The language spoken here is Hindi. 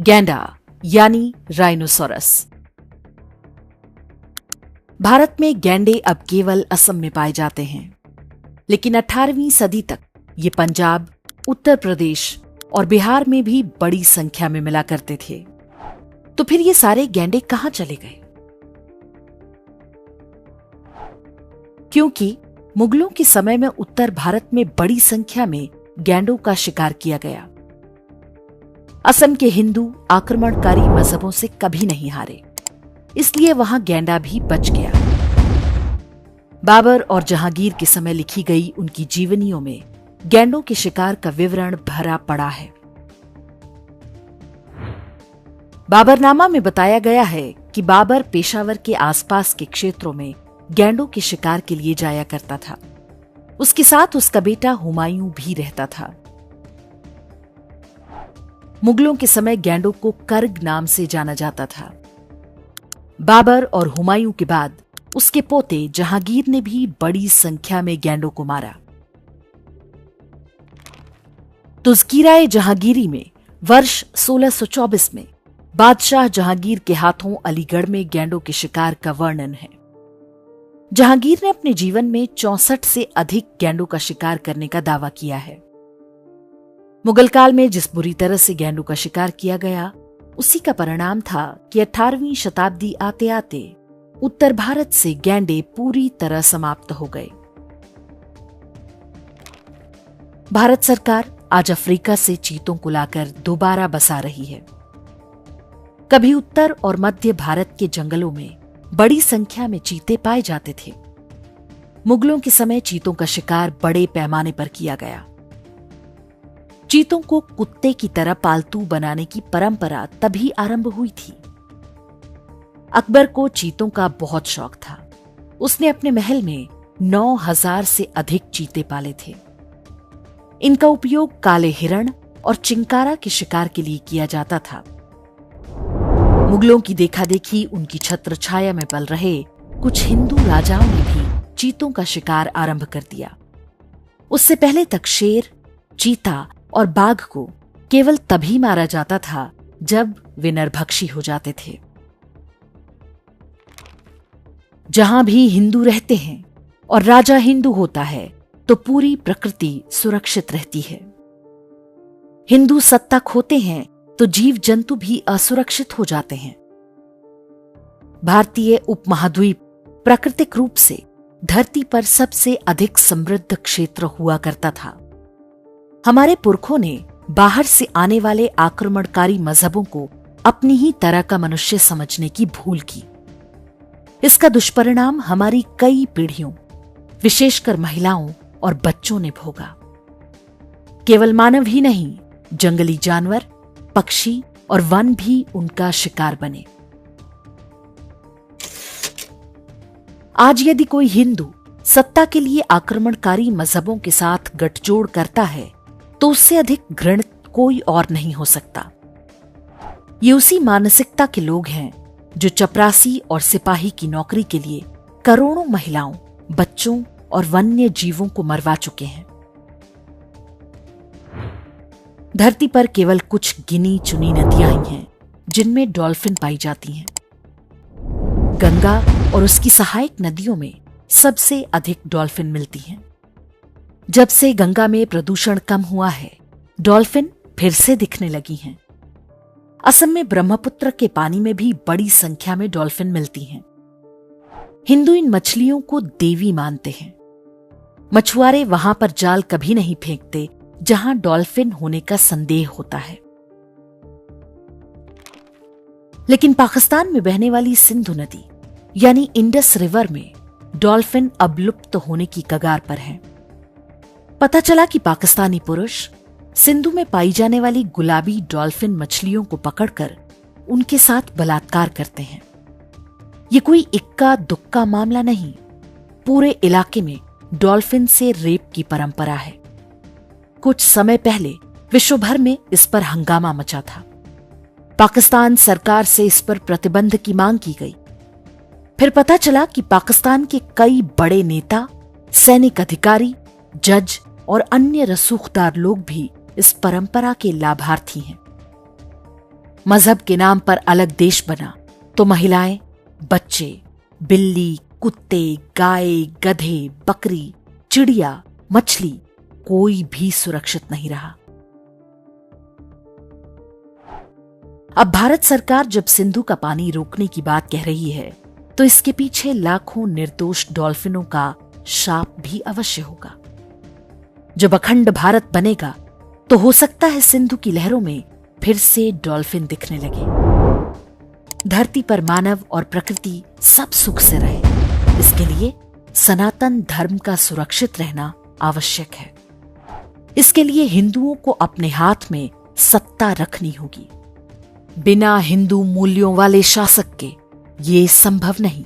गैंडा यानी राइनोसोरस। भारत में गैंडे अब केवल असम में पाए जाते हैं, लेकिन 18वीं सदी तक ये पंजाब, उत्तर प्रदेश और बिहार में भी बड़ी संख्या में मिला करते थे। तो फिर ये सारे गैंडे कहां चले गए? क्योंकि मुगलों के समय में उत्तर भारत में बड़ी संख्या में गैंडों का शिकार किया गया। असम के हिंदू आक्रमणकारी मजहबों से कभी नहीं हारे, इसलिए वहां गैंडा भी बच गया। बाबर और जहांगीर के समय लिखी गई उनकी जीवनियों में गैंडों के शिकार का विवरण भरा पड़ा है। बाबरनामा में बताया गया है कि बाबर पेशावर के आसपास के क्षेत्रों में गैंडों के शिकार के लिए जाया करता था। उसके साथ उसका बेटा हुमायूं भी रहता था। मुगलों के समय गैंडों को कर्ग नाम से जाना जाता था। बाबर और हुमायूं के बाद उसके पोते जहांगीर ने भी बड़ी संख्या में गैंडों को मारा। तुज़किराए जहांगीरी में वर्ष 1624 में बादशाह जहांगीर के हाथों अलीगढ़ में गैंडों के शिकार का वर्णन है। जहांगीर ने अपने जीवन में 64 से अधिक गैंडों का शिकार करने का दावा किया है। मुगल काल में जिस बुरी तरह से गैंडों का शिकार किया गया, उसी का परिणाम था कि 18वीं शताब्दी आते आते उत्तर भारत से गैंडे पूरी तरह समाप्त हो गए। भारत सरकार आज अफ्रीका से चीतों को लाकर दोबारा बसा रही है। कभी उत्तर और मध्य भारत के जंगलों में बड़ी संख्या में चीते पाए जाते थे। मुगलों के समय चीतों का शिकार बड़े पैमाने पर किया गया। चीतों को कुत्ते की तरह पालतू बनाने की परंपरा तभी आरंभ हुई थी। अकबर को चीतों का बहुत शौक था। उसने अपने महल में 9000 से अधिक चीते पाले थे। इनका उपयोग काले हिरण और चिंकारा के शिकार के लिए किया जाता था। मुगलों की देखा-देखी उनकी छत्र छाया में पल रहे कुछ हिंदू राजाओं ने भी चीतों का शिकार आरंभ कर दिया। उससे पहले तक शेर, चीता और बाघ को केवल तभी मारा जाता था जब वे नरभक्षी हो जाते थे। जहां भी हिंदू रहते हैं और राजा हिंदू होता है तो पूरी प्रकृति सुरक्षित रहती है। हिंदू सत्ता खोते हैं तो जीव जंतु भी असुरक्षित हो जाते हैं। भारतीय उपमहाद्वीप प्राकृतिक रूप से धरती पर सबसे अधिक समृद्ध क्षेत्र हुआ करता था। हमारे पुरखों ने बाहर से आने वाले आक्रमणकारी मजहबों को अपनी ही तरह का मनुष्य समझने की भूल की। इसका दुष्परिणाम हमारी कई पीढ़ियों, विशेषकर महिलाओं और बच्चों ने भोगा। केवल मानव ही नहीं, जंगली जानवर, पक्षी और वन भी उनका शिकार बने। आज यदि कोई हिंदू सत्ता के लिए आक्रमणकारी मजहबों के साथ गठजोड़ करता है तो उससे अधिक घृणित कोई और नहीं हो सकता। ये उसी मानसिकता के लोग हैं जो चपरासी और सिपाही की नौकरी के लिए करोड़ों महिलाओं, बच्चों और वन्य जीवों को मरवा चुके हैं। धरती पर केवल कुछ गिनी चुनी नदियां ही हैं जिनमें डॉल्फिन पाई जाती हैं। गंगा और उसकी सहायक नदियों में सबसे अधिक डॉल्फिन मिलती हैं। जब से गंगा में प्रदूषण कम हुआ है, डॉल्फिन फिर से दिखने लगी हैं। असम में ब्रह्मपुत्र के पानी में भी बड़ी संख्या में डॉल्फिन मिलती हैं। हिंदू इन मछलियों को देवी मानते हैं। मछुआरे वहां पर जाल कभी नहीं फेंकते जहां डॉल्फिन होने का संदेह होता है। लेकिन पाकिस्तान में बहने वाली सिंधु नदी यानी इंडस रिवर में डॉल्फिन अब लुप्त होने की कगार पर हैं। पता चला कि पाकिस्तानी पुरुष सिंधु में पाई जाने वाली गुलाबी डॉल्फिन मछलियों को पकड़कर उनके साथ बलात्कार करते हैं। ये कोई इक्का दुक्का मामला नहीं, पूरे इलाके में डॉल्फिन से रेप की परंपरा है। कुछ समय पहले विश्व भर में इस पर हंगामा मचा था। पाकिस्तान सरकार से इस पर प्रतिबंध की मांग की गई। फिर पता चला कि पाकिस्तान के कई बड़े नेता, सैनिक अधिकारी, जज और अन्य रसूखदार लोग भी इस परंपरा के लाभार्थी हैं। मजहब के नाम पर अलग देश बना तो महिलाएं, बच्चे, बिल्ली, कुत्ते, गाय, गधे, बकरी, चिड़िया, मछली, कोई भी सुरक्षित नहीं रहा। अब भारत सरकार जब सिंधु का पानी रोकने की बात कह रही है तो इसके पीछे लाखों निर्दोष डॉल्फिनों का शाप भी अवश्य होगा। जब अखंड भारत बनेगा तो हो सकता है सिंधु की लहरों में फिर से डॉल्फिन दिखने लगे। धरती पर मानव और प्रकृति सब सुख से रहे, इसके लिए सनातन धर्म का सुरक्षित रहना आवश्यक है। इसके लिए हिंदुओं को अपने हाथ में सत्ता रखनी होगी। बिना हिंदू मूल्यों वाले शासक के ये संभव नहीं।